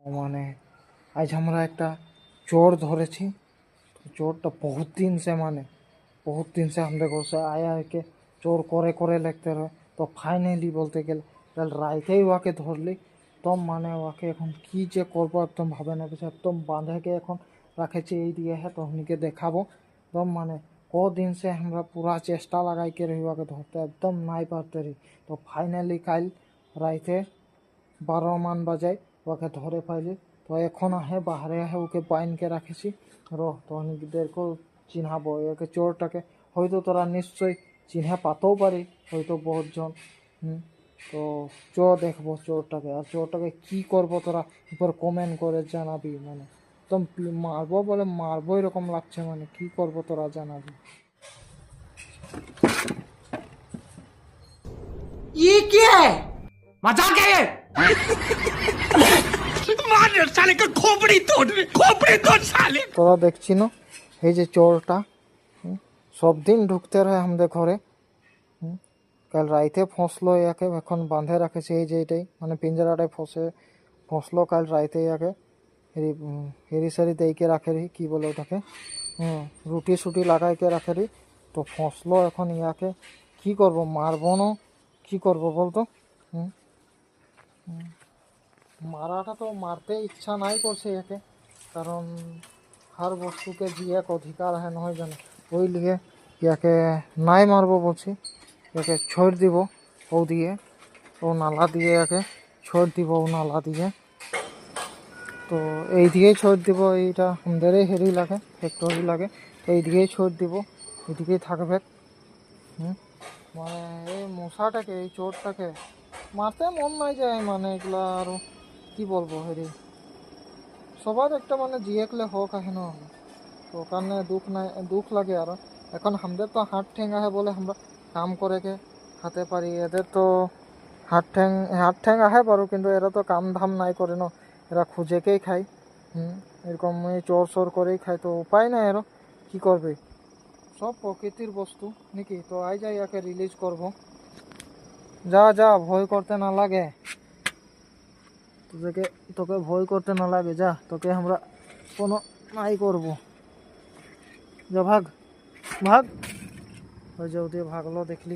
মানে আজ আমরা একটা चोर ধরেছি। तो चोरটা बहुत दिन से हम देखो से आया है कि चोर करे लगते रहे। तो फाइनली बोलते गেলে কাল রাইতেই ওকে ধরলি। তো মানে ওকে এখন কি যে করবো একদম ভাবে না কিছু, একদম বাঁধেকে এখন রাখেছি এই দিকে। হ্যাঁ তখনকে দেখাবো। একদম মানে কদিন से আমরা পুরা চেষ্টা লাগাই के रही ওকে ধরতে, একদম নাই পারতে রही। तो फाइनली কাল রাইতে 12 বাজায় ওকে ধরে পাইলি। তো এখন আহে বাহারে আহে ওকে বাইনকে রাখেছি। তখনদেরকেও চিনহাবো একে চোরটাকে। হয়তো তোরা নিশ্চয়ই চিনহা পাতেও পারি হয়তো বহুতজন। তো চ দেখবো চোরটাকে, আর চোরটাকে কি করবো তোরা এবার কমেন্ট করে জানাবি। মানে একদম মারবো বলে মারবো এরকম লাগছে, মানে কি করবো তোরা জানাবি। ये क्या है? मजाक है ये? साले का खोपड़ी तोड़ साले। তোরা দেখছি না এই যে চোরটা সব দিন ঢুকতে রহে আমাদের ঘরে। কাল রাইতে ফসলো ইয়াকে, এখন বাঁধে রাখেছে এই যে এটাই মানে পিঞ্জরাটায় ফসলো কাল রাইতে ইয়াকে হেরি সারি দেইকে রাখে রি, কি বলে ওটাকে, রুটি সুটি লাগাইকে রাখে রি। তো ফসলো এখন ইয়াকে কি করব, মারবো না কি করব বলতো। মারাটা তো মারতে ইচ্ছা নাই করছে ইয়াকে, কারণ हर वस्तु के जी एक अधिकार है নহয় জানো। ওই লিগে ইয়াকে নাই মারবো বলছি, ইয়াকে छोड़ দিব ও দিয়ে, ও নালা দিয়ে ইয়াকে छोड़ দিব ও নালা দিয়ে। তো এই দিকেই छोड़ দিব, এইটা আমাদেরই হেরি লাগে ফ্যাক্টরি লাগে। তো এই দিকেই छोड़ দিব, এদিকেই থাকবে। মানে এই মশাটাকে এই চোরটাকে মারতে মন নাই যায়, মানে এগুলা আরও কি বলবো হেরি সবার একটা মানে জিয়েকলে হোক এখন। তো কারণে দুঃখ লাগে আরো। এখন আমাদের তো হাত ঠ্যাং আহে বলে আমরা কাম করে কে খাতে পারি, এদের তো হাত ঠ্যাং আহে পারো কিন্তু এরা তো কাম ধাম নাই করে না, এরা খুঁজেকেই খায়। এরকম চোর করেই খায়। তো উপায় নাই আরো কি করবে, সব প্রকৃতির বস্তু নাকি। তো আই যাই ইয়াকে রিলিজ করব। যা ভয় করতে না লাগে, তোকে ভয় করতে না লাগে, যা তোকে আমরা কোনো নাই করবো। যা ভাগ ওই যে ওদিকে ভাগলো দেখলি।